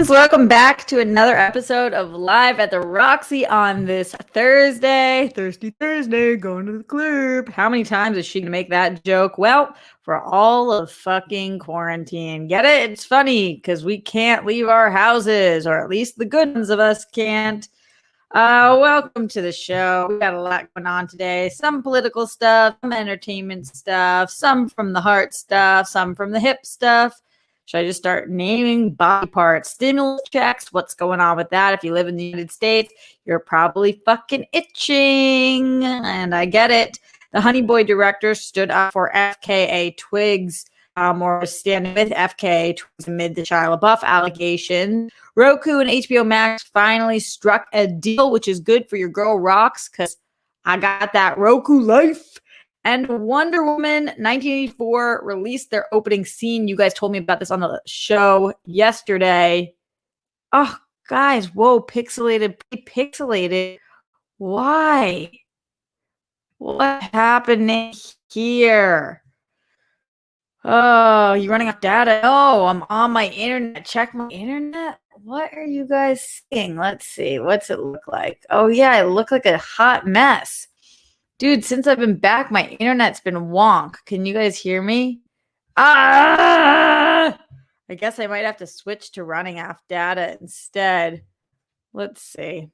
Greetings. Welcome back to another episode of Live at the Roxy on this Thursday. Thirsty Thursday, going to the club. How many times is she going to make that joke? Well, for all of fucking quarantine. Get it? It's funny because we can't leave our houses, or at least the good ones of us can't. Welcome to the show. We got a lot going on today. Some political stuff, some entertainment stuff, some from the heart stuff, some from the hip stuff. Should I just start naming body parts? Stimulus checks, what's going on with that? If you live in the United States, you're probably fucking itching. And I get it. The Honey Boy director stood up for FKA Twigs, or standing with FKA Twigs amid the Shia LaBeouf allegation. Roku and HBO Max finally struck a deal, which is good for your girl Rox, because I got that Roku life. And Wonder Woman 1984 released their opening scene. You guys told me about this on the show yesterday. Oh, guys, whoa, pixelated. Why? What happened here? Oh, you running off data? Oh, I'm on my internet. Check my internet. What are you guys seeing? Let's see. What's it look like? Oh, yeah, it looked like a hot mess. Dude, since I've been back, my internet's been wonk. Can you guys hear me? I guess I might have to switch to running off data instead. Let's see.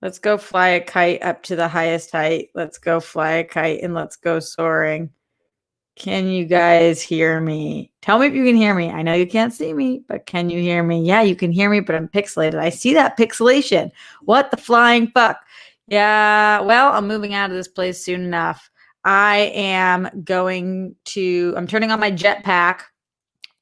Let's go fly a kite up to the highest height. Let's go fly a kite and let's go soaring. Can you guys hear me? Tell me if you can hear me. I know you can't see me, but can you hear me? Yeah, you can hear me, but I'm pixelated. I see that pixelation. What the flying fuck? Yeah, well, I'm moving out of this place soon enough. I'm turning on my jetpack.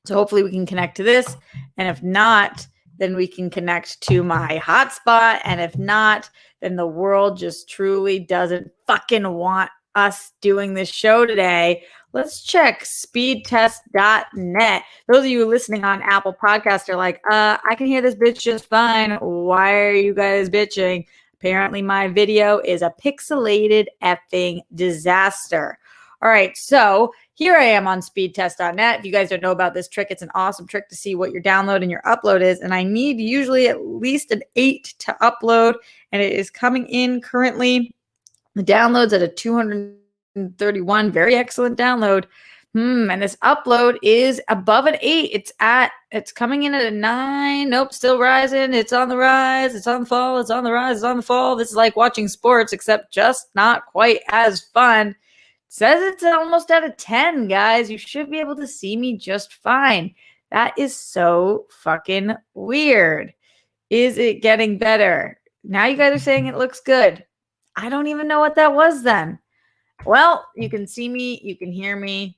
So hopefully we can connect to this. And if not, then we can connect to my hotspot. And if not, then the world just truly doesn't fucking want us doing this show today. Let's check speedtest.net. Those of you listening on Apple Podcasts are like, I can hear this bitch just fine. Why are you guys bitching? Apparently, my video is a pixelated effing disaster. All right, so here I am on speedtest.net. If you guys don't know about this trick, it's an awesome trick to see what your download and your upload is. And I need usually at least an 8 to upload, and it is coming in currently. The download's at a 231, very excellent download. And this upload is above an 8. It's coming in at a 9. Nope, still rising. It's on the rise. It's on the fall. It's on the rise. It's on the fall. This is like watching sports, except just not quite as fun. It says it's almost at a 10, guys. You should be able to see me just fine. That is so fucking weird. Is it getting better? Now you guys are saying it looks good. I don't even know what that was then. Well, you can see me. You can hear me.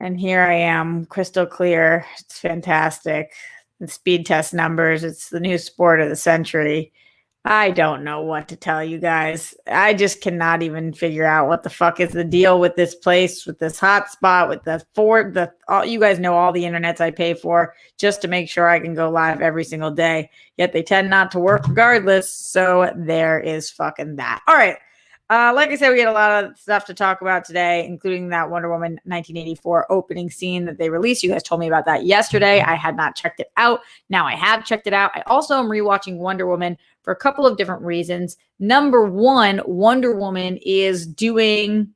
And here I am, crystal clear. It's fantastic. The speed test numbers, it's the new sport of the century. I don't know what to tell you guys. I just cannot even figure out what the fuck is the deal with this place, with this hotspot, with you guys know all the internets I pay for just to make sure I can go live every single day. Yet they tend not to work regardless. So there is fucking that. All right. Like I said, we had a lot of stuff to talk about today, including that Wonder Woman 1984 opening scene that they released. You guys told me about that yesterday. I had not checked it out. Now I have checked it out. I also am rewatching Wonder Woman for a couple of different reasons. Number one, Wonder Woman is doing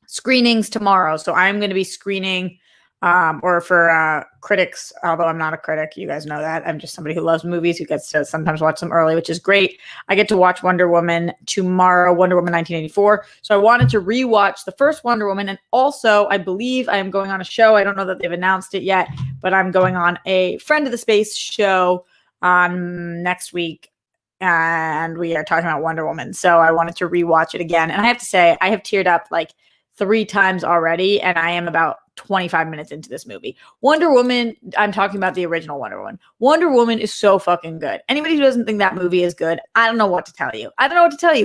screenings tomorrow. So I'm going to be screening or for critics, although I'm not a critic. You guys know that. I'm just somebody who loves movies, who gets to sometimes watch them early, which is great. I get to watch Wonder Woman tomorrow, Wonder Woman 1984. So I wanted to rewatch the first Wonder Woman. And also, I believe I am going on a show. I don't know that they've announced it yet, but I'm going on a Friend of the Space show next week. And we are talking about Wonder Woman. So I wanted to rewatch it again. And I have to say, I have teared up like 3 times already, and I am about 25 minutes into this movie. Wonder Woman, I'm talking about the original Wonder Woman. Wonder Woman is so fucking good. Anybody who doesn't think that movie is good, I don't know what to tell you.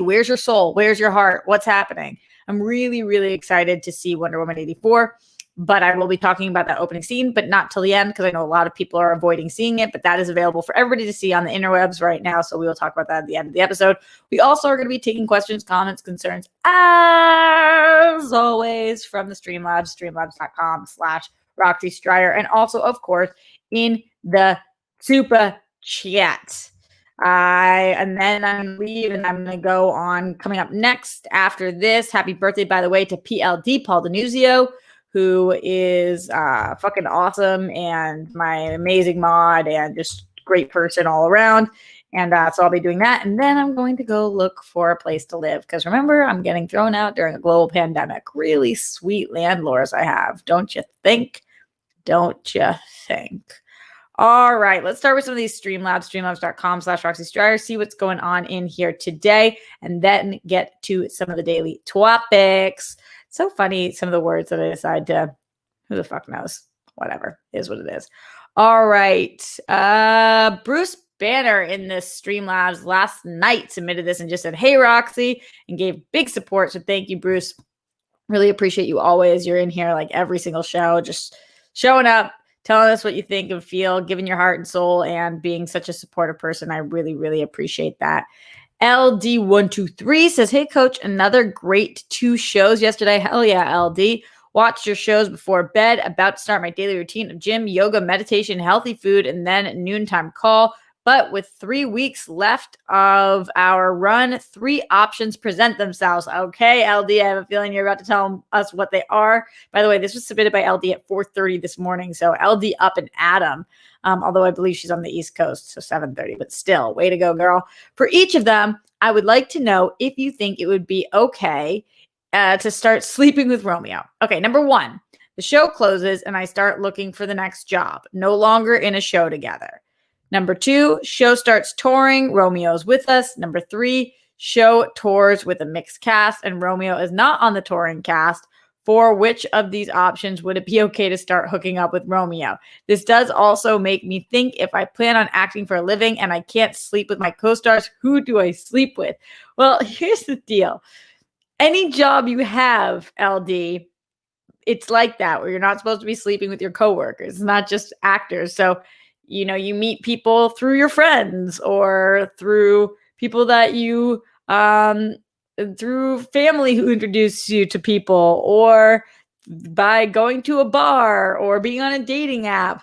Where's your soul? Where's your heart? What's happening? I'm really, really excited to see Wonder Woman 84. But I will be talking about that opening scene, but not till the end, because I know a lot of people are avoiding seeing it, but that is available for everybody to see on the interwebs right now. So we will talk about that at the end of the episode. We also are going to be taking questions, comments, concerns, as always, from the Streamlabs, streamlabs.com/Roxy Stryer. And also, of course, in the super chat. And then I'm going to leave and I'm going to go on coming up next after this. Happy birthday, by the way, to PLD, Paul Denuzio, who is fucking awesome and my amazing mod and just great person all around. And so I'll be doing that. And then I'm going to go look for a place to live. Because remember, I'm getting thrown out during a global pandemic. Really sweet landlords I have. Don't you think? Don't you think? All right, let's start with some of these Streamlabs, streamlabs.com/Roxy Striar, see what's going on in here today, and then get to some of the daily topics. So funny, some of the words that I decide to, who the fuck knows? Whatever, is what it is. All right, Bruce Banner in this Streamlabs last night submitted this and just said, hey, Roxy, and gave big support, so thank you, Bruce. Really appreciate you always. You're in here like every single show, just showing up, telling us what you think and feel, giving your heart and soul, and being such a supportive person. I really, really appreciate that. LD123 says, hey, Coach, another great 2 shows yesterday. Hell yeah, LD. Watched your shows before bed. About to start my daily routine of gym, yoga, meditation, healthy food, and then noontime call. But with 3 weeks left of our run, 3 options present themselves. Okay, LD, I have a feeling you're about to tell us what they are. By the way, this was submitted by LD at 4:30 this morning. So LD up and at 'em. Although I believe she's on the East Coast, so 7:30. But still, way to go, girl. For each of them, I would like to know if you think it would be okay to start sleeping with Romeo. Okay, number 1, the show closes and I start looking for the next job. No longer in a show together. Number 2, show starts touring. Romeo's with us. Number 3, show tours with a mixed cast and Romeo is not on the touring cast. For which of these options would it be okay to start hooking up with Romeo? This does also make me think, if I plan on acting for a living and I can't sleep with my co-stars, who do I sleep with? Well, here's the deal. Any job you have, LD, it's like that, where you're not supposed to be sleeping with your coworkers. It's not just actors. So, you know, you meet people through your friends or through people that you, through family who introduce you to people, or by going to a bar or being on a dating app.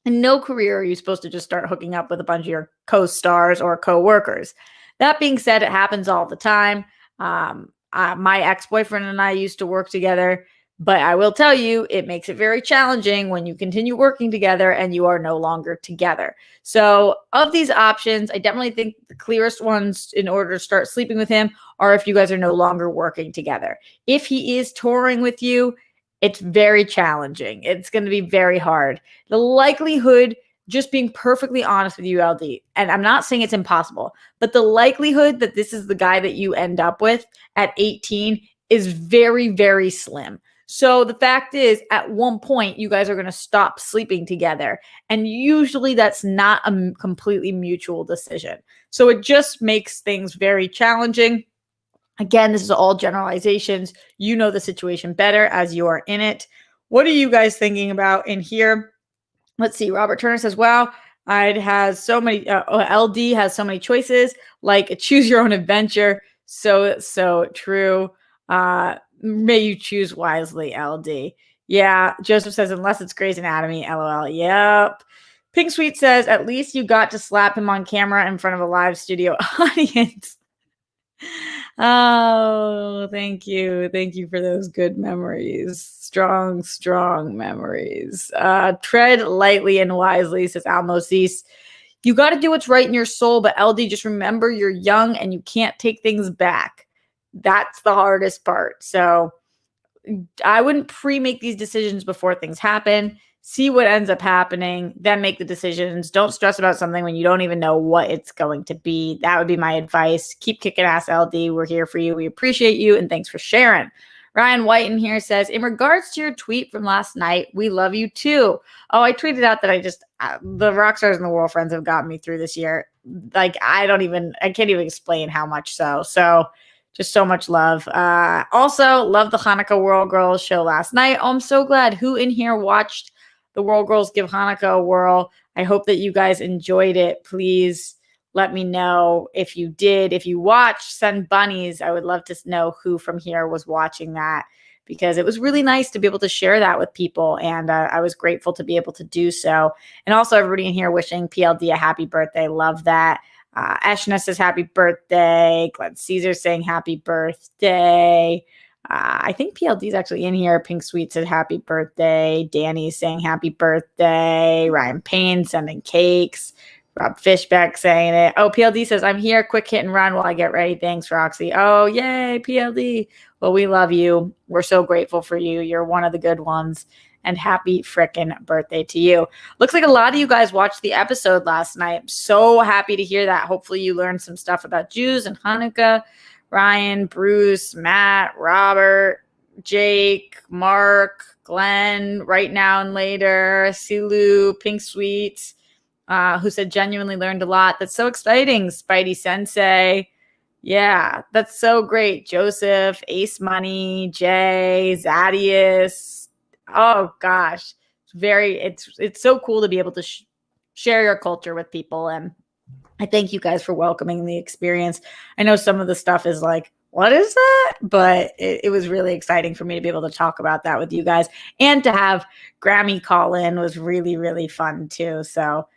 In no career are you supposed to just start hooking up with a bunch of your co-stars or co-workers. That being said, it happens all the time. My ex-boyfriend and I used to work together. But I will tell you, it makes it very challenging when you continue working together and you are no longer together. So of these options, I definitely think the clearest ones in order to start sleeping with him are if you guys are no longer working together. If he is touring with you, it's very challenging. It's going to be very hard. The likelihood, just being perfectly honest with you, LD, and I'm not saying it's impossible, but the likelihood that this is the guy that you end up with at 18 is very, very slim. So the fact is, at one point, you guys are going to stop sleeping together. And usually that's not a completely mutual decision. So it just makes things very challenging. Again, this is all generalizations. You know the situation better as you are in it. What are you guys thinking about in here? Let's see. Robert Turner says, wow, it has so many, LD has so many choices, like choose your own adventure. So true. May you choose wisely, LD. Yeah, Joseph says, unless it's Grey's Anatomy, LOL. Yep. Pink Sweet says, at least you got to slap him on camera in front of a live studio audience. Oh, thank you. Thank you for those good memories. Strong, strong memories. Tread lightly and wisely, says Almo Cease. You got to do what's right in your soul, but LD, just remember you're young and you can't take things back. That's the hardest part. So I wouldn't pre-make these decisions before things happen. See what ends up happening, then make the decisions. Don't stress about something when you don't even know what it's going to be. That would be my advice. Keep kicking ass, LD. We're here for you. We appreciate you, and thanks for sharing. Ryan White in here says, in regards to your tweet from last night, we love you too. Oh, I tweeted out that the rock stars and the world friends have gotten me through this year. Like, I can't even explain how much so. So just so much love. Also, love the Hanukkah World Girls show last night. Oh, I'm so glad. Who in here watched the World Girls Give Hanukkah a whirl? I hope that you guys enjoyed it. Please let me know if you did. If you watched, send bunnies. I would love to know who from here was watching that. because it was really nice to be able to share that with people. And I was grateful to be able to do so. And also everybody in here wishing PLD a happy birthday. Love that. Ashna says happy birthday. Glenn Caesar saying happy birthday. I think PLD is actually in here. Pink Sweet said happy birthday. Danny's saying happy birthday. Ryan Payne sending cakes. Rob Fishback saying it. Oh, PLD says, I'm here. Quick hit and run while I get ready. Thanks, Roxy. Oh, yay, PLD. Well, we love you. We're so grateful for you. You're one of the good ones. And happy frickin' birthday to you. Looks like a lot of you guys watched the episode last night. I'm so happy to hear that. Hopefully you learned some stuff about Jews and Hanukkah. Ryan, Bruce, Matt, Robert, Jake, Mark, Glenn, Right Now and Later, Silu, Pink Sweet, who said genuinely learned a lot. That's so exciting. Spidey Sensei. Yeah, that's so great. Joseph, Ace Money, Jay, Zadius. Oh gosh, it's so cool to be able to share your culture with people. And I thank you guys for welcoming the experience. I know some of the stuff is like, what is that? But it was really exciting for me to be able to talk about that with you guys, and to have Grammy call in was really, really fun too. So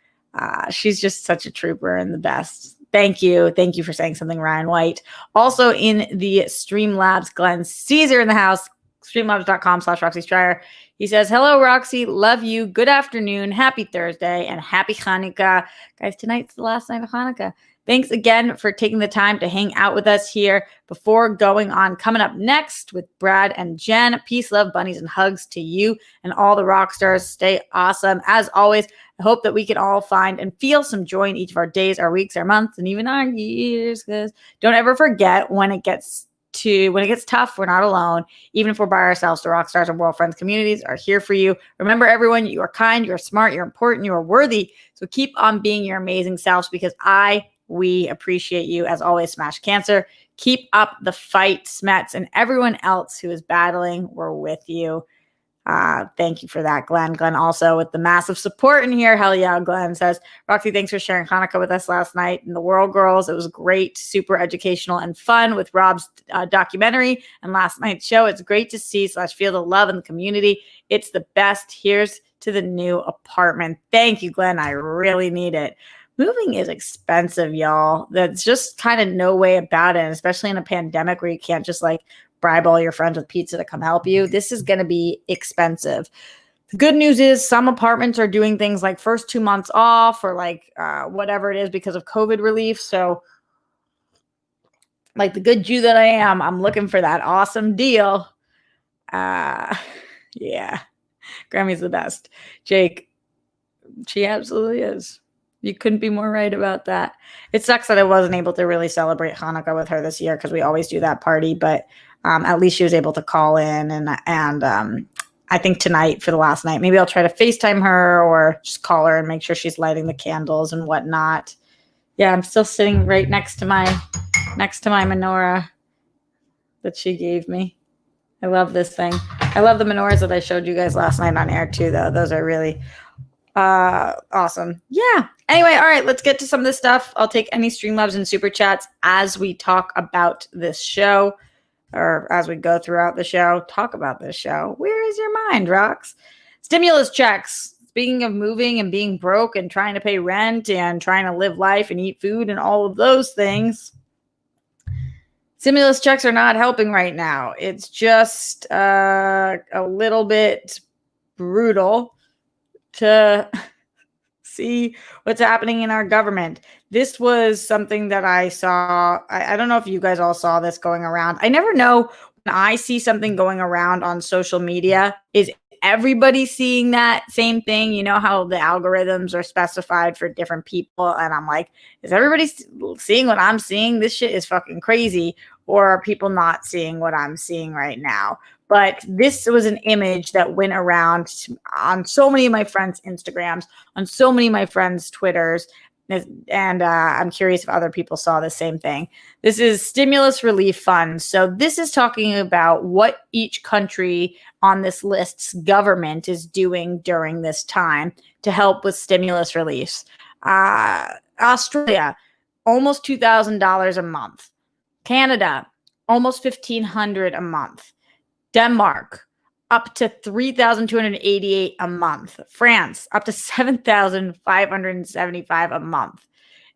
she's just such a trooper and the best. Thank you. Thank you for saying something, Ryan White. Also in the Streamlabs, Glenn Caesar in the house, streamlabs.com/Roxy Stryer. He says, hello, Roxy. Love you. Good afternoon. Happy Thursday and happy Hanukkah. Guys, tonight's the last night of Hanukkah. Thanks again for taking the time to hang out with us here before going on. Coming up next with Brad and Jen. Peace, love, bunnies, and hugs to you and all the rock stars. Stay awesome. As always, I hope that we can all find and feel some joy in each of our days, our weeks, our months, and even our years. Because don't ever forget, when it gets tough, we're not alone. Even if we're by ourselves, the rock stars and world friends communities are here for you. Remember, everyone, you are kind, you're smart, you're important, you are worthy. So keep on being your amazing selves, because we appreciate you. As always, smash cancer. Keep up the fight, Smets, and everyone else who is battling. We're with you. Thank you for that, Glenn. Glenn also with the massive support in here. Hell yeah, Glenn says, Roxy, thanks for sharing Hanukkah with us last night in the World Girls. It was great, super educational and fun with Rob's documentary and last night's show. It's great to see / feel the love in the community. It's the best. Here's to the new apartment. Thank you, Glenn. I really need it. Moving is expensive, y'all. There's just kind of no way about it, especially in a pandemic where you can't just like bribe all your friends with pizza to come help you. This is going to be expensive. The good news is some apartments are doing things like first 2 months off, or like whatever it is because of COVID relief. So like the good Jew that I am, I'm looking for that awesome deal. Yeah, Grammy's the best. Jake, she absolutely is. You couldn't be more right about that. It sucks that I wasn't able to really celebrate Hanukkah with her this year, because we always do that party, but at least she was able to call in, and I think tonight for the last night, maybe I'll try to FaceTime her or just call her and make sure she's lighting the candles and whatnot. Yeah, I'm still sitting right next to my menorah that she gave me. I love this thing. I love the menorahs that I showed you guys last night on air too, though. Those are really awesome. Yeah. Anyway, all right, let's get to some of this stuff. I'll take any Streamlabs and super chats as we talk about this show, or as we go throughout the show. Talk about this show. Where is your mind, Rox? Stimulus checks. Speaking of moving and being broke and trying to pay rent and trying to live life and eat food and all of those things, stimulus checks are not helping right now. It's just a little bit brutal to see what's happening in our government. This was something that I saw. I don't know if you guys all saw this going around. I never know when I see something going around on social media, is everybody seeing that same thing? You know how the algorithms are specified for different people, and I'm like, is everybody seeing what I'm seeing? This shit is fucking crazy. Or are people not seeing what I'm seeing right now? But this was an image that went around on so many of my friends' Instagrams, on so many of my friends' Twitters, and I'm curious if other people saw the same thing. This is stimulus relief funds. So this is talking about what each country on this list's government is doing during this time to help with stimulus reliefs. Australia, almost $2,000 a month. Canada, almost $1,500 a month. Denmark, up to $3,288 a month. France, up to $7,575 a month.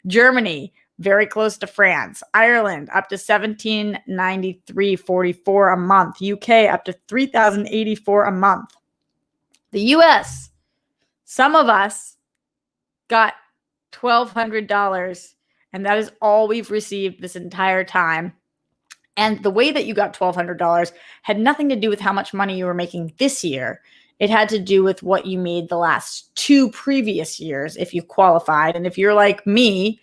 Germany, very close to France. Ireland, up to $1,793.44 a month. UK, up to $3,084 a month. The US, some of us got $1,200, and that is all we've received this entire time. And the way that you got $1,200 had nothing to do with how much money you were making this year. It had to do with what you made the last 2 previous years if you qualified. And if you're like me,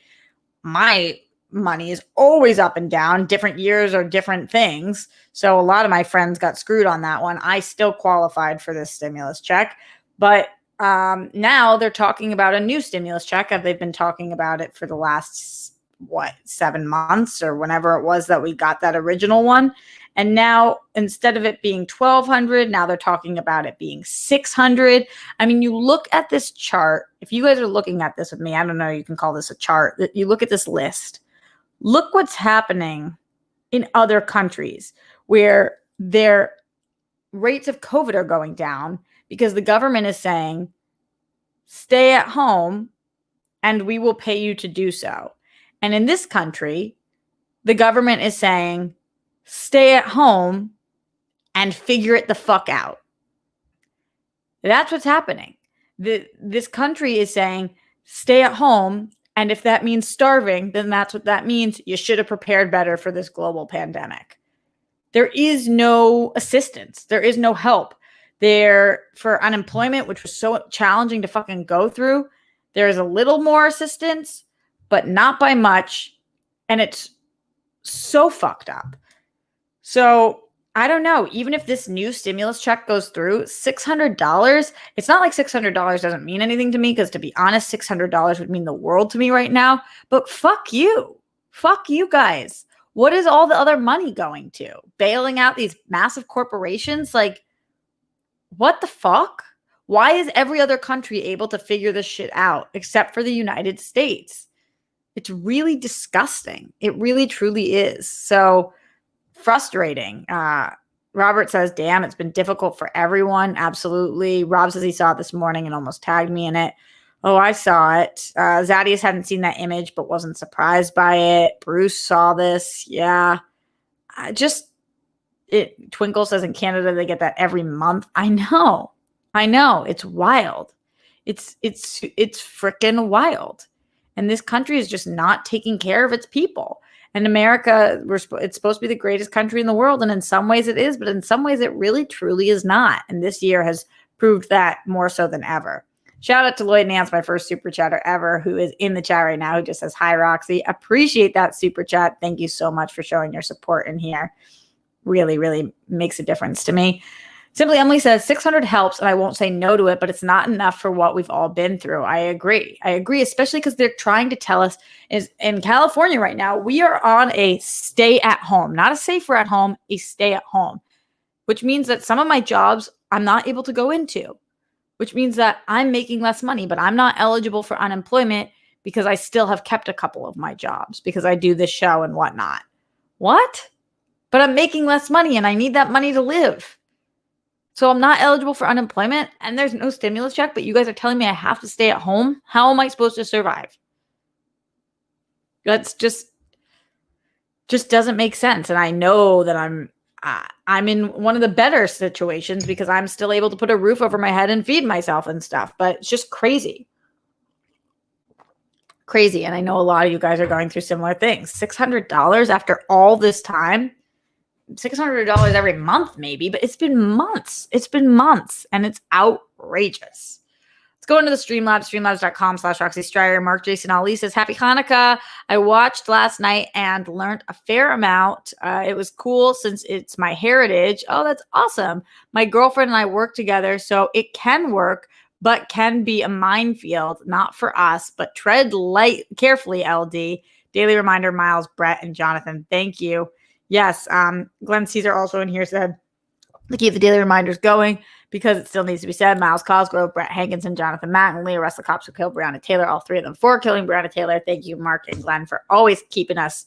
my money is always up and down. Different years are different things. So a lot of my friends got screwed on that one. I still qualified for this stimulus check. But now they're talking about a new stimulus check. They've been talking about it for the last 7 months or whenever it was that we got that original one. And now instead of it being $1,200, now they're talking about it being $600. I mean, you look at this chart. If you guys are looking at this with me, I don't know, you can call this a chart. You look at this list. Look what's happening in other countries where their rates of COVID are going down because the government is saying, stay at home and we will pay you to do so. And in this country, the government is saying, stay at home and figure it the fuck out. That's what's happening. This country is saying, stay at home. And if that means starving, then that's what that means. You should have prepared better for this global pandemic. There is no assistance. There is no help. There, for unemployment, which was so challenging to fucking go through, there is a little more assistance, but not by much. And it's so fucked up. So I don't know. Even if this new stimulus check goes through, $600, it's not like $600 doesn't mean anything to me, because to be honest, $600 would mean the world to me right now. But fuck you. Fuck you guys. What is all the other money going to? Bailing out these massive corporations? Like, what the fuck? Why is every other country able to figure this shit out except for the United States? It's really disgusting. It really, truly is. So frustrating. Robert says, damn, it's been difficult for everyone. Absolutely. Rob says he saw it this morning and almost tagged me in it. Oh, I saw it. Zadius hadn't seen that image but wasn't surprised by it. Bruce saw this. Yeah. Twinkle says in Canada they get that every month. I know. It's wild. It's freaking wild. And this country is just not taking care of its people. And America, it's supposed to be the greatest country in the world. And in some ways it is, but in some ways it really, truly is not. And this year has proved that more so than ever. Shout out to Lloyd Nance, my first super chatter ever, who is in the chat right now, who just says, hi, Roxy. Appreciate that super chat. Thank you so much for showing your support in here. Really, really makes a difference to me. Simply Emily says, 600 helps, and I won't say no to it, but it's not enough for what we've all been through. I agree, especially because they're trying to tell us is in California right now, we are on a stay at home, not a safer at home, a stay at home, which means that some of my jobs I'm not able to go into, which means that I'm making less money, but I'm not eligible for unemployment because I still have kept a couple of my jobs because I do this show and whatnot. What? But I'm making less money and I need that money to live. So I'm not eligible for unemployment and there's no stimulus check, but you guys are telling me I have to stay at home? How am I supposed to survive? That's just doesn't make sense. And I know that I'm in one of the better situations because I'm still able to put a roof over my head and feed myself and stuff, but it's just crazy. Crazy. And I know a lot of you guys are going through similar things. $600 after all this time. $600 every month maybe, but it's been months. And it's outrageous. Let's go into the Streamlabs, streamlabs.com/Roxy Stryer. Mark Jason Ali says, happy Hanukkah. I watched last night and learned a fair amount. It was cool since it's my heritage. Oh, that's awesome. My girlfriend and I work together, so it can work, but can be a minefield. Not for us, but tread carefully, LD. Daily reminder, Miles, Brett, and Jonathan. Thank you. Yes, Glenn Caesar also in here said to keep the daily reminders going because it still needs to be said. Miles Cosgrove, Brett Hankinson, Jonathan Mattingly, arrest the cops who killed Breonna Taylor, all three of them for killing Breonna Taylor. Thank you, Mark and Glenn, for always keeping us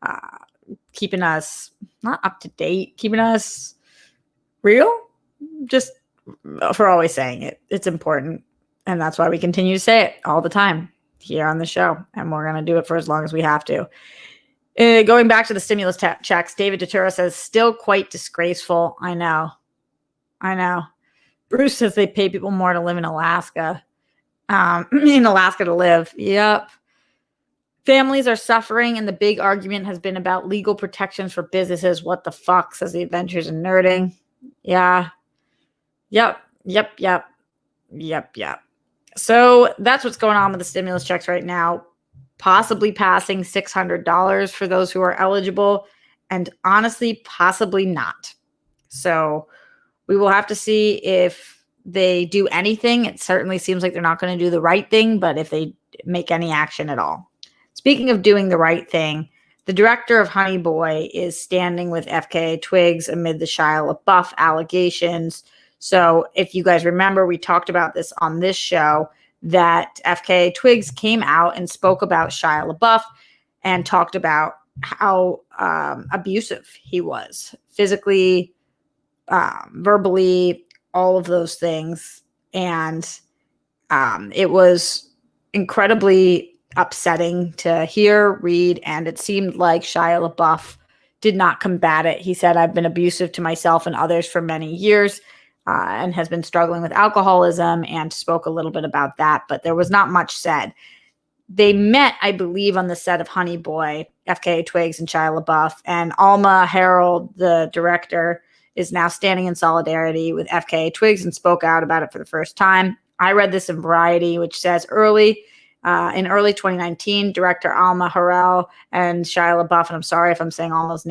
not up to date, keeping us real. Just for always saying it. It's important. And that's why we continue to say it all the time here on the show. And we're going to do it for as long as we have to. Going back to the stimulus checks, David Datura says, still quite disgraceful. I know. Bruce says they pay people more to live in Alaska. In Alaska to live. Yep. Families are suffering, and the big argument has been about legal protections for businesses. What the fuck, says the Adventures in Nerding. Yeah. Yep. So that's what's going on with the stimulus checks right now. Possibly passing $600 for those who are eligible, and honestly, possibly not. So we will have to see if they do anything. It certainly seems like they're not going to do the right thing, but if they make any action at all. Speaking of doing the right thing, the director of Honey Boy is standing with FKA Twigs amid the Shia LaBeouf allegations. So if you guys remember, we talked about this on this show, that FKA Twigs came out and spoke about Shia LaBeouf and talked about how abusive he was, physically, verbally, all of those things. And it was incredibly upsetting to hear, read, and it seemed like Shia LaBeouf did not combat it. He said, I've been abusive to myself and others for many years. And has been struggling with alcoholism, and spoke a little bit about that, but there was not much said. They met, I believe, on the set of Honey Boy, FKA Twigs and Shia LaBeouf, and Alma Harald, the director, is now standing in solidarity with FKA Twigs and spoke out about it for the first time. I read this in Variety, which says in early 2019, director Alma Harald and Shia LaBeouf, and I'm sorry if I'm saying Alma's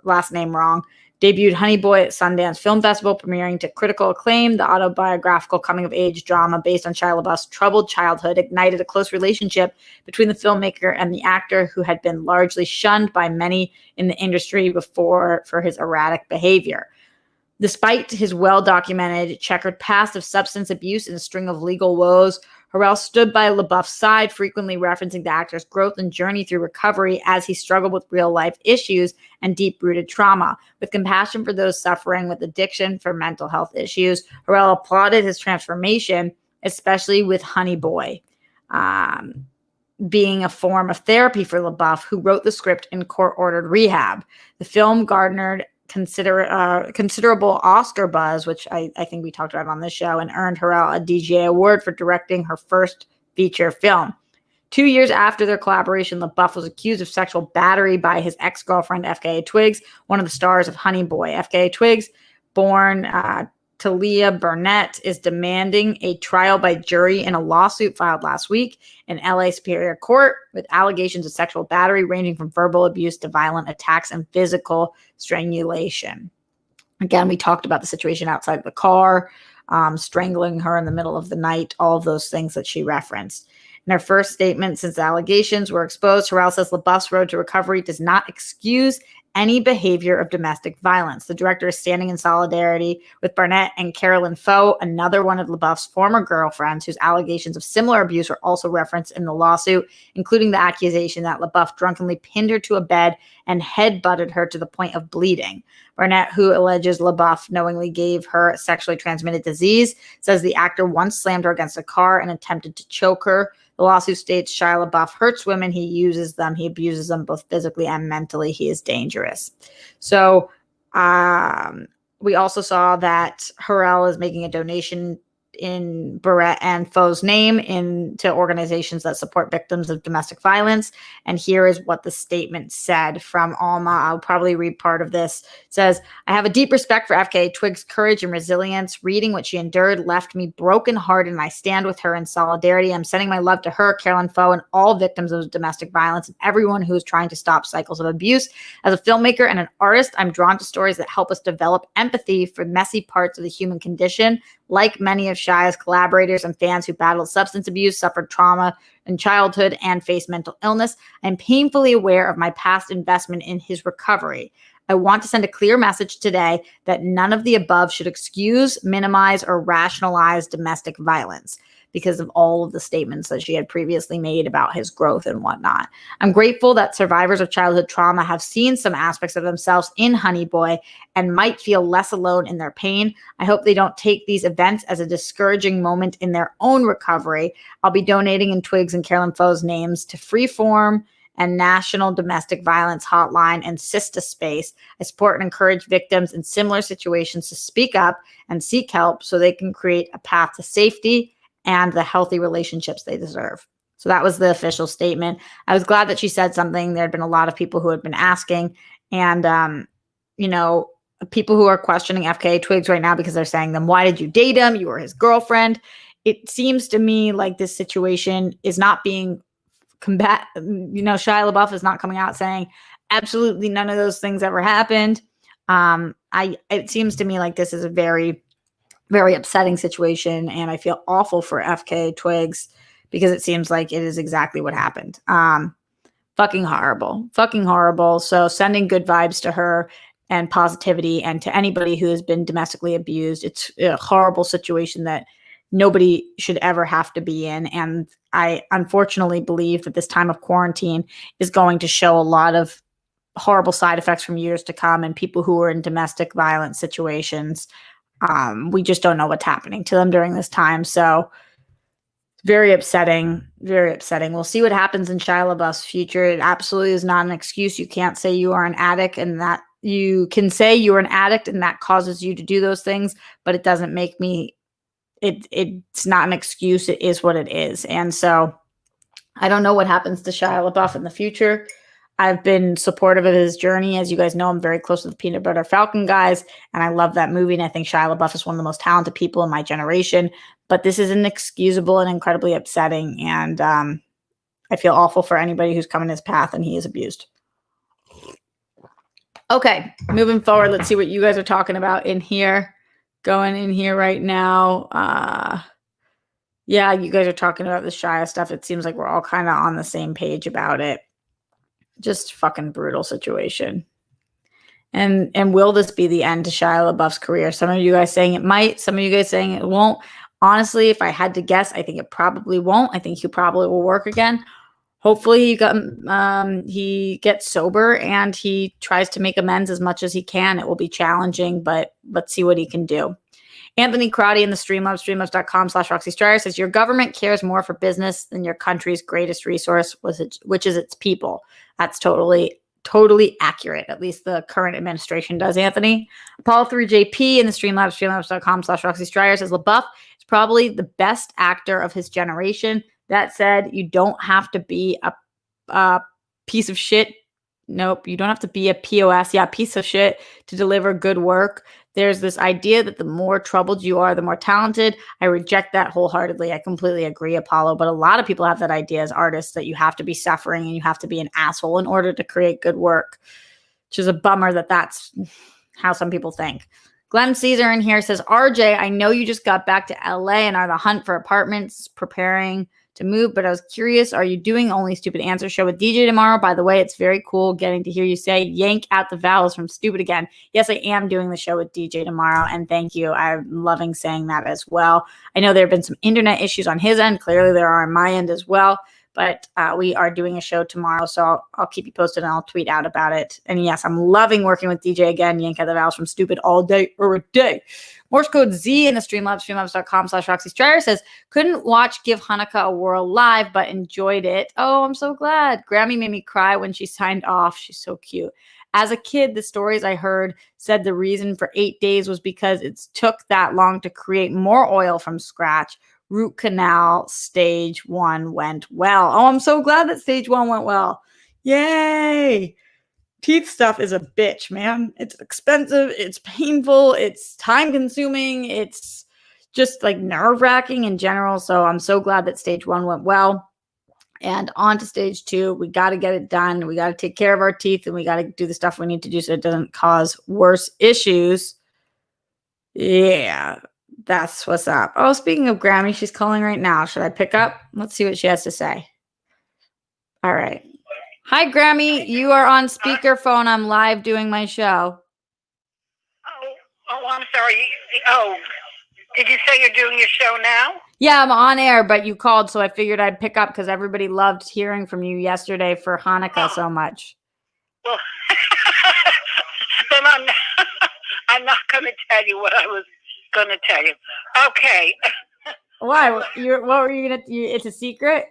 last name wrong, debuted Honey Boy at Sundance Film Festival, premiering to critical acclaim. The autobiographical coming-of-age drama based on Shia LaBeouf's troubled childhood ignited a close relationship between the filmmaker and the actor, who had been largely shunned by many in the industry before for his erratic behavior. Despite his well-documented checkered past of substance abuse and a string of legal woes, Harrell stood by LaBeouf's side, frequently referencing the actor's growth and journey through recovery as he struggled with real-life issues and deep-rooted trauma. With compassion for those suffering with addiction for mental health issues, Harrell applauded his transformation, especially with Honey Boy being a form of therapy for LaBeouf, who wrote the script in court-ordered rehab. The film garnered considerable Oscar buzz, which I think we talked about on this show, and earned Harrell a DGA award for directing her first feature film. 2 years after their collaboration, LaBeouf was accused of sexual battery by his ex-girlfriend, FKA Twigs, one of the stars of Honey Boy. FKA Twigs, born Talia Burnett, is demanding a trial by jury in a lawsuit filed last week in LA Superior Court with allegations of sexual battery ranging from verbal abuse to violent attacks and physical strangulation. Again, we talked about the situation outside the car, strangling her in the middle of the night, all of those things that she referenced. In her first statement since the allegations were exposed, Harrell says LaBeouf's road to recovery does not excuse any behavior of domestic violence. The director is standing in solidarity with Barnett and Carolyn Foe, another one of LaBeouf's former girlfriends, whose allegations of similar abuse were also referenced in the lawsuit, including the accusation that LaBeouf drunkenly pinned her to a bed and head-butted her to the point of bleeding. Barnett, who alleges LaBeouf knowingly gave her a sexually transmitted disease, says the actor once slammed her against a car and attempted to choke her. The lawsuit states Shia LaBeouf hurts women. He uses them. He abuses them both physically and mentally. He is dangerous. So we also saw that Harrell is making a donation in Barrett and Foe's name into organizations that support victims of domestic violence. And here is what the statement said from Alma. I'll probably read part of this. It says, I have a deep respect for FKA Twigs' courage and resilience. Reading what she endured left me brokenhearted, and I stand with her in solidarity. I'm sending my love to her, Carolyn Foe, and all victims of domestic violence and everyone who is trying to stop cycles of abuse. As a filmmaker and an artist, I'm drawn to stories that help us develop empathy for messy parts of the human condition. Like many of Shia's collaborators and fans who battled substance abuse, suffered trauma in childhood, and faced mental illness, I'm painfully aware of my past investment in his recovery. I want to send a clear message today that none of the above should excuse, minimize, or rationalize domestic violence. because of all of the statements that she had previously made about his growth and whatnot. I'm grateful that survivors of childhood trauma have seen some aspects of themselves in Honey Boy and might feel less alone in their pain. I hope they don't take these events as a discouraging moment in their own recovery. I'll be donating in Twigs and Carolyn Foe's names to Freeform and National Domestic Violence Hotline and Sista Space. I support and encourage victims in similar situations to speak up and seek help so they can create a path to safety and the healthy relationships they deserve. So that was the official statement. I was glad that she said something. There had been a lot of people who had been asking, and, people who are questioning FKA Twigs right now because they're saying them, why did you date him? You were his girlfriend. It seems to me like this situation is not being Shia LaBeouf is not coming out saying absolutely none of those things ever happened. It seems to me like this is a very, very upsetting situation, and I feel awful for FK Twigs because it seems like it is exactly what happened. Fucking horrible. So sending good vibes to her and positivity, and to anybody who has been domestically abused. It's a horrible situation that nobody should ever have to be in. And I unfortunately believe that this time of quarantine is going to show a lot of horrible side effects from years to come, and people who are in domestic violence situations. We just don't know what's happening to them during this time. So very upsetting, very upsetting. We'll see what happens in Shia LaBeouf's future. It absolutely is not an excuse. You can't say you are an addict and that you can say you are an addict and that causes you to do those things, but it doesn't make me it's not an excuse. It is what it is. And so I don't know what happens to Shia LaBeouf in the future. I've been supportive of his journey. As you guys know, I'm very close to the Peanut Butter Falcon guys, and I love that movie. And I think Shia LaBeouf is one of the most talented people in my generation. But this is inexcusable and incredibly upsetting. And I feel awful for anybody who's come in his path and he is abused. Okay, moving forward, let's see what you guys are talking about in here. Going in here right now. Yeah, you guys are talking about the Shia stuff. It seems like we're all kind of on the same page about it. Just fucking brutal situation. And will this be the end to Shia LaBeouf's career? Some of you guys saying it might. Some of you guys saying it won't. Honestly, if I had to guess, I think it probably won't. I think he probably will work again. Hopefully he gets sober and he tries to make amends as much as he can. It will be challenging, but let's see what he can do. Anthony Crotty in the Streamlabs, streamlabs.com/Roxy Stryer says, your government cares more for business than your country's greatest resource, which is its people. That's totally accurate. At least the current administration does, Anthony. Apollo3JP in the Streamlabs, streamlabs.com/Roxy Stryer says, LaBeouf is probably the best actor of his generation. That said, you don't have to be a piece of shit. Nope, you don't have to be a POS, piece of shit to deliver good work. There's this idea that the more troubled you are, the more talented. I reject that wholeheartedly. I completely agree, Apollo. But a lot of people have that idea as artists that you have to be suffering and you have to be an asshole in order to create good work, which is a bummer that that's how some people think. Glenn Caesar in here says, RJ, I know you just got back to LA and are the hunt for apartments preparing to move, but I was curious, are you doing Only Stupid Answer show with DJ tomorrow? By the way, it's very cool getting to hear you say yank out the vowels from stupid again. Yes, I am doing the show with DJ tomorrow, and thank you. I'm loving saying that as well. I know there have been some internet issues on his end. Clearly there are on my end as well, but we are doing a show tomorrow, so I'll keep you posted and I'll tweet out about it. And yes, I'm loving working with DJ again. Yank out the vowels from stupid all day or a day. Morse code Z in the Streamlabs, streamlabs.com/Roxy Stryer says, couldn't watch Give Hanukkah a Whirl live, but enjoyed it. Oh, I'm so glad. Grammy made me cry when she signed off. She's so cute. As a kid, the stories I heard said the reason for 8 days was because it took that long to create more oil from scratch. Root canal stage 1 went well. Oh, I'm so glad that stage 1 went well. Yay. Teeth stuff is a bitch, man. It's expensive. It's painful. It's time consuming. It's just like nerve wracking in general. So I'm so glad that stage 1 went well. And on to stage 2. We got to get it done. We got to take care of our teeth and we got to do the stuff we need to do so it doesn't cause worse issues. Yeah, that's what's up. Oh, speaking of Grammy, she's calling right now. Should I pick up? Let's see what she has to say. All right. Hi, Grammy. You are on speakerphone. I'm live doing my show. Oh, I'm sorry. Oh, did you say you're doing your show now? Yeah, I'm on air, but you called, so I figured I'd pick up because everybody loved hearing from you yesterday for Hanukkah so much. Well, then I'm not going to tell you what I was going to tell you. Okay. Why? What were you gonna? It's a secret.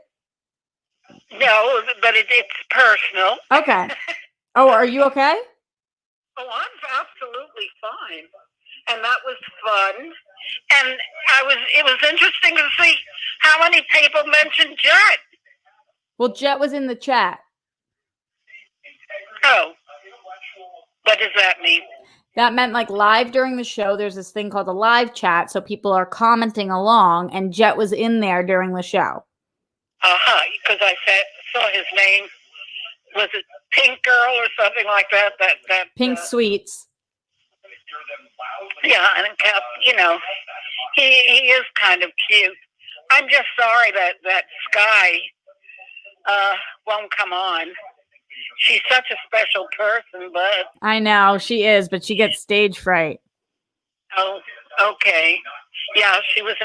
No, but it's personal. Okay. Oh, are you okay? Oh, I'm absolutely fine, and that was fun. And it was interesting to see how many people mentioned Jet. Well, Jet was in the chat. Oh, what does that mean? That meant like live during the show. There's this thing called a live chat, so people are commenting along, and Jet was in there during the show. Because I saw his name. Was it Pink Girl or something like that? That Pink Sweets. Yeah, and he is kind of cute. I'm just sorry that Sky won't come on. She's such a special person, but I know she is, but she gets stage fright. Oh, okay. Yeah, she was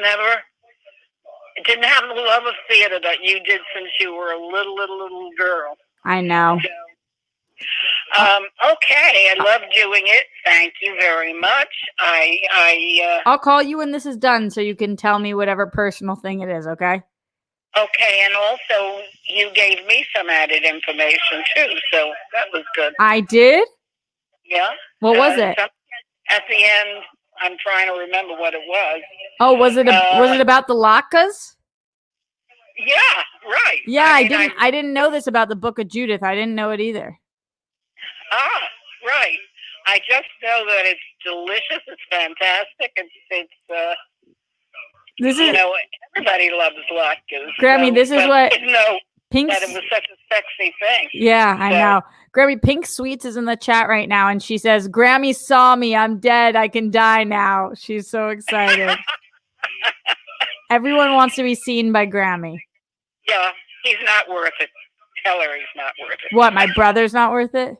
didn't have the love of theater that you did since you were a little girl. I know. Okay, I love doing it. Thank you very much. I'll call you when this is done so you can tell me whatever personal thing it is, okay? Okay, and also you gave me some added information too, so that was good. I did? Yeah. What was it? At the end, I'm trying to remember what it was. Oh, was it about the latkes? Yeah, right. Yeah, I didn't know this about the Book of Judith. I didn't know it either. Right. I just know that it's delicious. It's fantastic. Everybody loves latkes. Grammy, so, this is what didn't know Pink's. that it was such a sexy thing. Yeah, I know. Grammy, Pink Sweets is in the chat right now, and she says, "Grammy saw me. I'm dead. I can die now." She's so excited. Everyone wants to be seen by Grammy. Yeah, he's not worth it. Tell her he's not worth it. What? My brother's not worth it?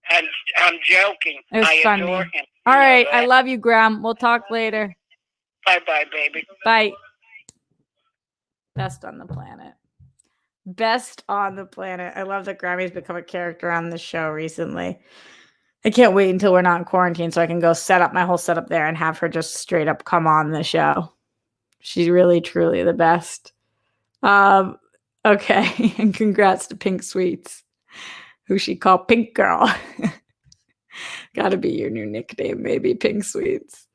I'm joking. It was funny. Adore him. All right, I love you, Graham. We'll talk later. Bye, baby. Bye. Best on the planet. Best on the planet. I love that Grammy's become a character on the show recently. I can't wait until we're not in quarantine so I can go set up my whole setup there and have her just straight up come on the show. She's really, truly the best. Okay. And congrats to Pink Sweets, who she called Pink Girl. Gotta be your new nickname, maybe, Pink Sweets.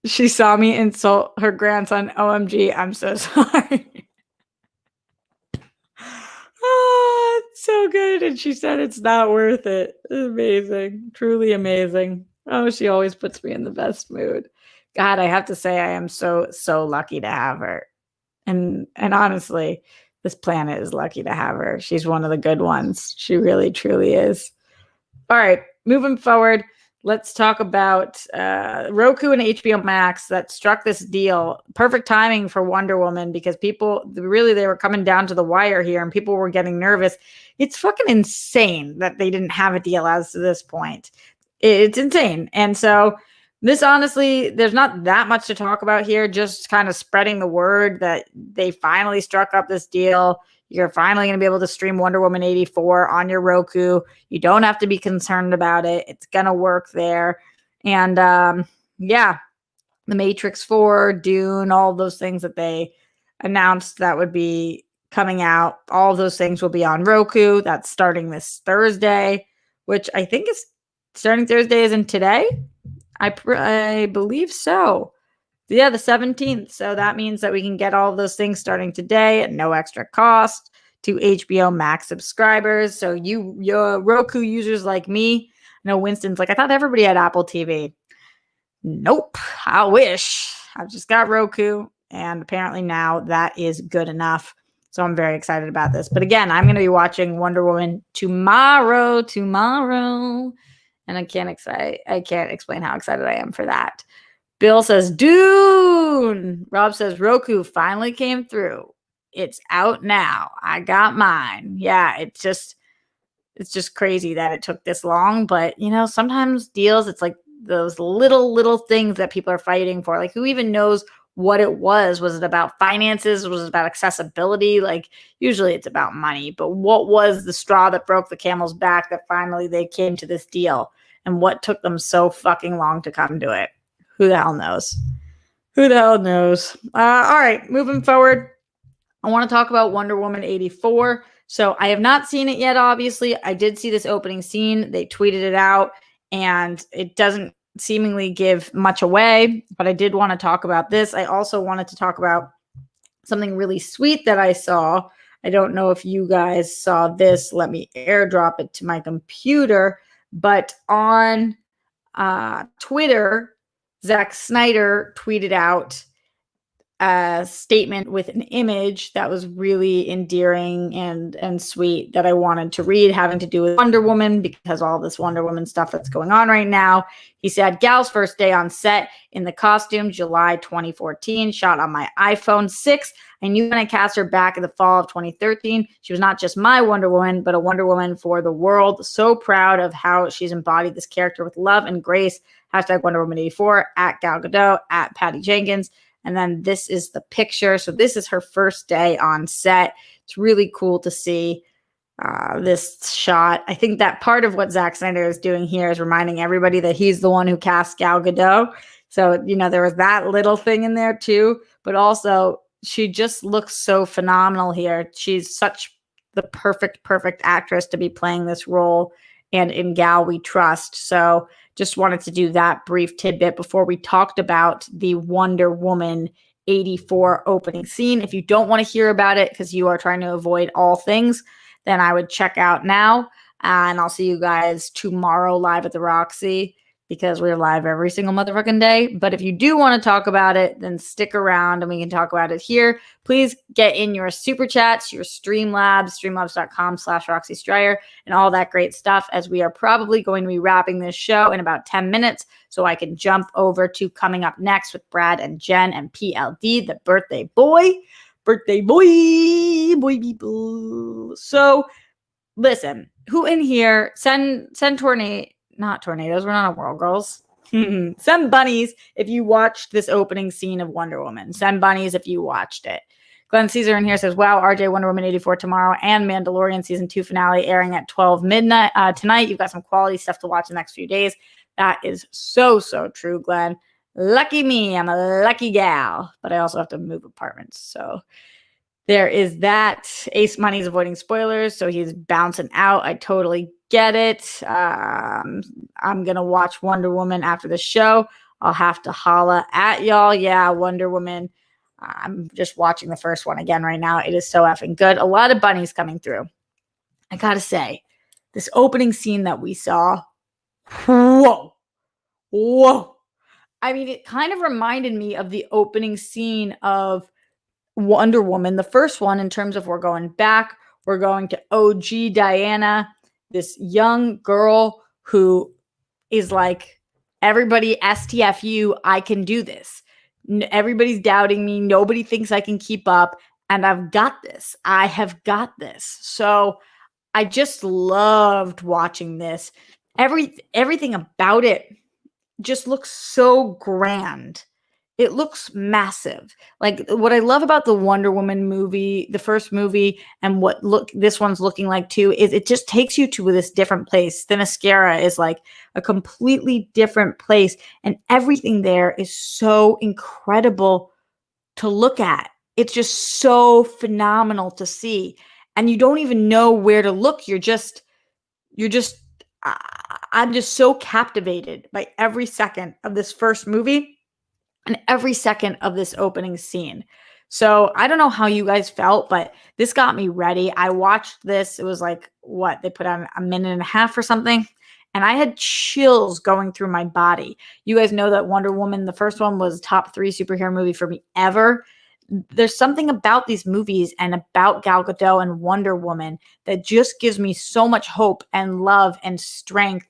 She saw me insult her grandson. OMG, I'm so sorry. Oh, it's so good. And she said it's not worth it. Amazing. Truly amazing. Oh, she always puts me in the best mood. God, I have to say I am so lucky to have her. And honestly, this planet is lucky to have her. She's one of the good ones. She really, truly is. All right, moving forward, let's talk about Roku and HBO Max that struck this deal. Perfect timing for Wonder Woman because they were coming down to the wire here and people were getting nervous. It's fucking insane that they didn't have a deal as to this point. It's insane. And so this, honestly, there's not that much to talk about here, just kind of spreading the word that they finally struck up this deal. You're finally going to be able to stream Wonder Woman 84 on your Roku. You don't have to be concerned about it. It's going to work there. And The Matrix 4, Dune, all those things that they announced that would be coming out, all those things will be on Roku. That's starting this Thursday, which I think is starting Thursday isn't today. I believe so. Yeah, the 17th. So that means that we can get all of those things starting today at no extra cost to HBO Max subscribers. So your Roku users like me, I know Winston's like, I thought everybody had Apple TV. Nope. I wish. I've just got Roku. And apparently now that is good enough. So I'm very excited about this. But again, I'm going to be watching Wonder Woman tomorrow. And I can't explain how excited I am for that. Bill says, Dune. Rob says, Roku finally came through. It's out now. I got mine. Yeah, it's just crazy that it took this long. But, sometimes deals, it's like those little things that people are fighting for. Like, who even knows what it was. Was it about finances? Was it about accessibility? Like, usually it's about money, but what was the straw that broke the camel's back that finally they came to this deal? And what took them so fucking long to come to it? Who the hell knows? Who the hell knows? All right, moving forward, I want to talk about Wonder Woman 84. So I have not seen it yet, obviously. I did see this opening scene. They tweeted it out, and it doesn't seemingly give much away, but I did want to talk about this. I also wanted to talk about something really sweet that I saw. I don't know if you guys saw this. Let me airdrop it to my computer. But on Twitter, Zack Snyder tweeted out a statement with an image that was really endearing and sweet that I wanted to read, having to do with Wonder Woman, because all this Wonder Woman stuff that's going on right now. He said, "Gal's first day on set in the costume, July 2014, shot on my iPhone 6. I knew when I cast her back in the fall of 2013, she was not just my Wonder Woman, but a Wonder Woman for the world. So proud of how she's embodied this character with love and grace. Hashtag Wonder Woman 84, at Gal Gadot, at Patty Jenkins." And then this is the picture. So this is her first day on set. It's really cool to see this shot. I think that part of what Zack Snyder is doing here is reminding everybody that he's the one who cast Gal Gadot. So, you know, there was that little thing in there too. But also, she just looks so phenomenal here. She's such the perfect actress to be playing this role. And in Gal, we trust. So just wanted to do that brief tidbit before we talked about the Wonder Woman 84 opening scene. If you don't want to hear about it because you are trying to avoid all things, then I would check out now. And I'll see you guys tomorrow live at the Roxy, because we're live every single motherfucking day. But if you do want to talk about it, then stick around and we can talk about it here. Please get in your super chats, your Streamlabs, streamlabs.com/Roxy Stryer, and all that great stuff, as we are probably going to be wrapping this show in about 10 minutes. So I can jump over to coming up next with Brad and Jen and PLD, the birthday boy people. So listen, who in here, send not tornadoes. We're not a world, girls. Send bunnies if you watched this opening scene of Wonder Woman. Send bunnies if you watched it. Glenn Caesar in here says, "Wow, RJ, Wonder Woman 84 tomorrow, and Mandalorian season 2 finale airing at 12 midnight tonight. You've got some quality stuff to watch the next few days." That is so true, Glenn. Lucky me. I'm a lucky gal. But I also have to move apartments. So there is that. Ace Money's avoiding spoilers, so he's bouncing out. I totally get it. I'm going to watch Wonder Woman after the show. I'll have to holla at y'all. Yeah, Wonder Woman. I'm just watching the first one again right now. It is so effing good. A lot of bunnies coming through. I got to say, this opening scene that we saw, whoa. I mean, it kind of reminded me of the opening scene of Wonder Woman, the first one, in terms of we're going back, we're going to OG Diana, this young girl who is like, everybody STFU, I can do this. Everybody's doubting me. Nobody thinks I can keep up. And I've got this. I have got this. So I just loved watching this. Everything about it just looks so grand. It looks massive. Like, what I love about the Wonder Woman movie, the first movie, and what this one's looking like too, is it just takes you to this different place. Themyscira is like a completely different place, and everything there is so incredible to look at. It's just so phenomenal to see, and you don't even know where to look. I'm just so captivated by every second of this first movie and every second of this opening scene. So I don't know how you guys felt, but this got me ready. I watched this. It was like, what, they put on a minute and a half or something, and I had chills going through my body. You guys know that Wonder Woman, the first one, was top 3 superhero movie for me ever. There's something about these movies and about Gal Gadot and Wonder Woman that just gives me so much hope and love and strength,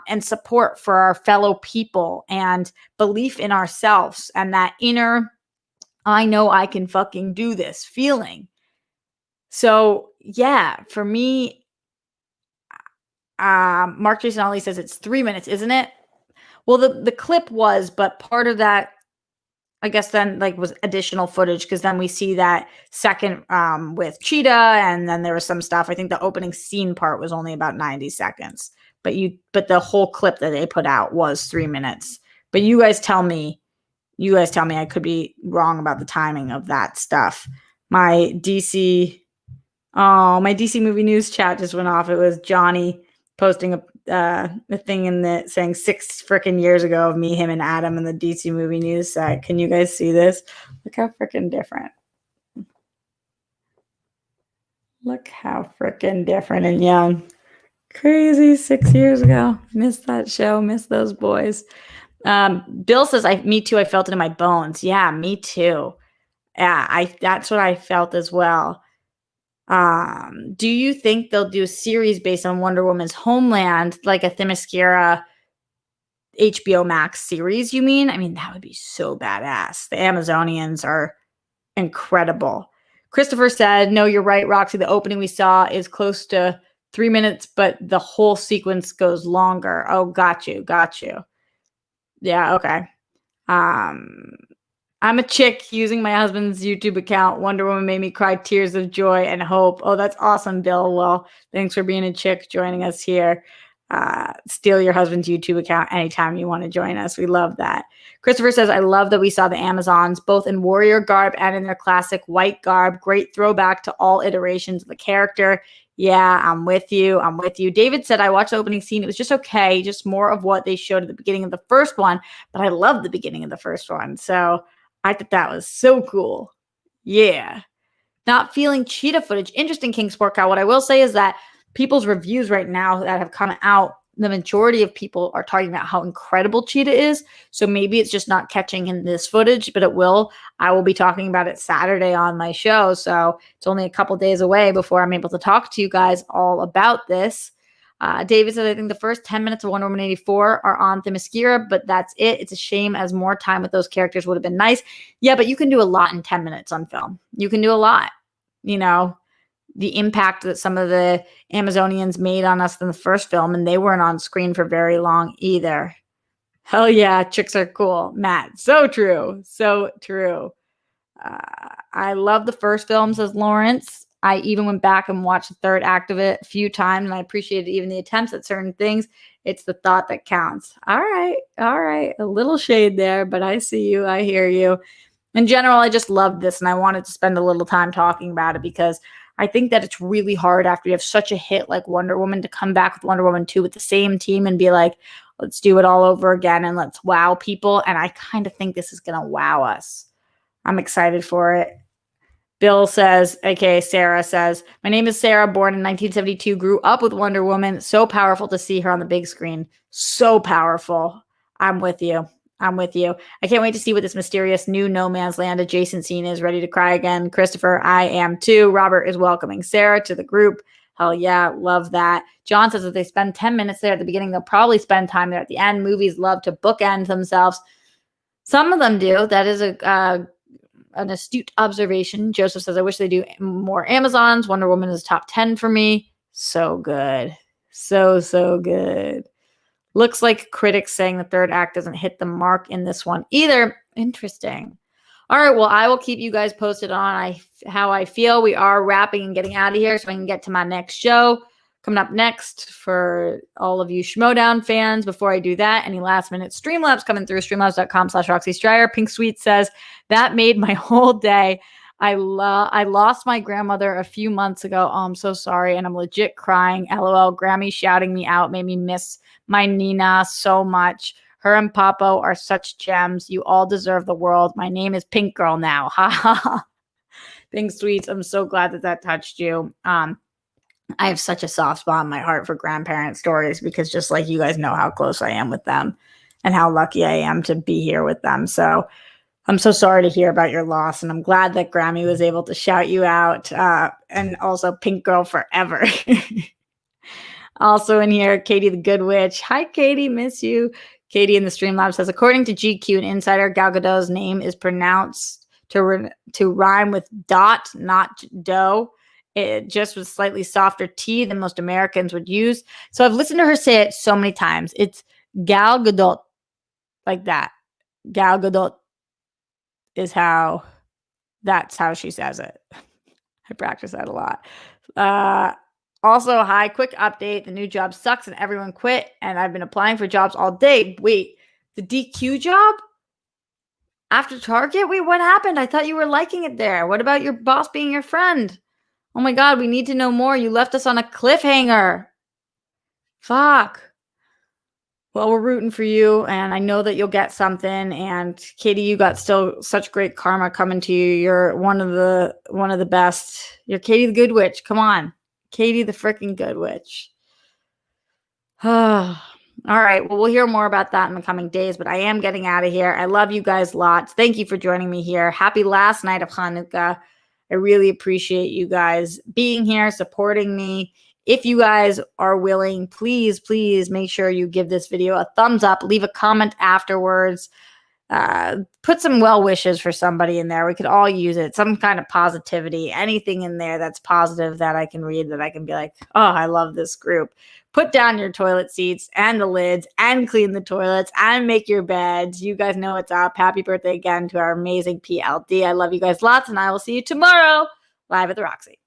and support for our fellow people and belief in ourselves, and that inner, I know I can fucking do this feeling. So yeah, for me, Mark Jason Ali says it's 3 minutes, isn't it? Well, the clip was, but part of that I guess then like was additional footage because then we see that second with Cheetah, and then there was some stuff. I think the opening scene part was only about 90 seconds, but the whole clip that they put out was 3 minutes. But you guys tell me I could be wrong about the timing of that stuff. My DC movie news chat just went off. It was Johnny posting a thing in the saying 6 freaking years ago of me, him, and Adam in the DC movie news set. Can you guys see this? Look how freaking different. Look how freaking different and young. Crazy 6 years ago. Miss that show. Miss those boys. Bill says, me too. I felt it in my bones. Yeah, me too. Yeah, that's what I felt as well. Do you think they'll do a series based on Wonder Woman's homeland, like a Themyscira HBO Max series, you mean? I mean, that would be so badass. The Amazonians are incredible. Christopher said, no, you're right, Roxy. The opening we saw is close to 3 minutes, but the whole sequence goes longer. Oh, got you. Yeah, okay. I'm a chick using my husband's YouTube account. Wonder Woman made me cry tears of joy and hope. Oh, that's awesome, Bill. Well, thanks for being a chick joining us here. Steal your husband's YouTube account anytime you want to join us. We love that. Christopher says, I love that we saw the Amazons both in warrior garb and in their classic white garb. Great throwback to all iterations of the character. Yeah, I'm with you. David said, I watched the opening scene. It was just okay. Just more of what they showed at the beginning of the first one. But I loved the beginning of the first one. So I thought that was so cool. Yeah. Not feeling cheetah footage. Interesting, King Sport Cow. What I will say is that people's reviews right now that have come out, the majority of people are talking about how incredible Cheetah is. So maybe it's just not catching in this footage, but it will. I will be talking about it Saturday on my show. So it's only a couple days away before I'm able to talk to you guys all about this. David said, I think the first 10 minutes of Wonder Woman 84 are on Themyscira, but that's it. It's a shame as more time with those characters would have been nice. Yeah, but you can do a lot in 10 minutes on film. You can do a lot. You know, the impact that some of the Amazonians made on us in the first film, and they weren't on screen for very long either. Hell yeah, chicks are cool. Matt, so true. So true. I love the first film, says Lawrence. I even went back and watched the third act of it a few times, and I appreciated even the attempts at certain things. It's the thought that counts. All right. A little shade there, but I see you. I hear you. In general, I just loved this, and I wanted to spend a little time talking about it because I think that it's really hard after you have such a hit like Wonder Woman to come back with Wonder Woman 2 with the same team and be like, let's do it all over again and let's wow people. And I kind of think this is going to wow us. I'm excited for it. Bill says, aka Sarah says, my name is Sarah, born in 1972, grew up with Wonder Woman. So powerful to see her on the big screen. So powerful. I'm with you. I can't wait to see what this mysterious new No Man's Land adjacent scene is. Ready to cry again. Christopher, I am too. Robert is welcoming Sarah to the group. Hell yeah, love that. John says if they spend 10 minutes there at the beginning, they'll probably spend time there at the end. Movies love to bookend themselves. Some of them do. That is an astute observation. Joseph says, I wish they do more Amazons. Wonder Woman is top 10 for me. So good. So good. Looks like critics saying the third act doesn't hit the mark in this one either. Interesting. All right, well, I will keep you guys posted on how I feel. We are wrapping and getting out of here so I can get to my next show. Coming up next for all of you Schmodown fans. Before I do that, any last minute Streamlabs coming through, streamlabs.com/Roxy Stryer. Pink Sweet says, that made my whole day. I lost my grandmother a few months ago. Oh, I'm so sorry. And I'm legit crying. LOL. Grammy shouting me out made me miss my Nina so much. Her and Papo are such gems. You all deserve the world. My name is Pink Girl now. Ha ha ha. Pink Sweets. I'm so glad that touched you. I have such a soft spot in my heart for grandparent stories because just like you guys know how close I am with them and how lucky I am to be here with them. So I'm so sorry to hear about your loss, and I'm glad that Grammy was able to shout you out, and also Pink Girl Forever. Also in here, Katie the Good Witch. Hi, Katie. Miss you. Katie in the Streamlab says, according to GQ, an insider, Gal Gadot's name is pronounced to rhyme with dot, not dough. It just was slightly softer T than most Americans would use. So I've listened to her say it so many times. It's Gal Gadot, like that. Gal Gadot. That's how she says it. I practice that a lot. Also, hi, quick update. The new job sucks and everyone quit. And I've been applying for jobs all day. Wait, the DQ job? After Target? Wait, what happened? I thought you were liking it there. What about your boss being your friend? Oh my God, we need to know more. You left us on a cliffhanger. Fuck. Well, we're rooting for you, and I know that you'll get something. And Katie, you got still such great karma coming to you. You're one of the best. You're Katie the Good Witch. Come on, Katie the freaking Good Witch. All right. Well, we'll hear more about that in the coming days, but I am getting out of here. I love you guys lots. Thank you for joining me here. Happy last night of Hanukkah. I really appreciate you guys being here, supporting me. If you guys are willing, please make sure you give this video a thumbs up, leave a comment afterwards, put some well wishes for somebody in there. We could all use it. Some kind of positivity, anything in there that's positive that I can read, that I can be like, oh, I love this group. Put down your toilet seats and the lids and clean the toilets and make your beds. You guys know what's up. Happy birthday again to our amazing PLD. I love you guys lots, and I will see you tomorrow live at the Roxy.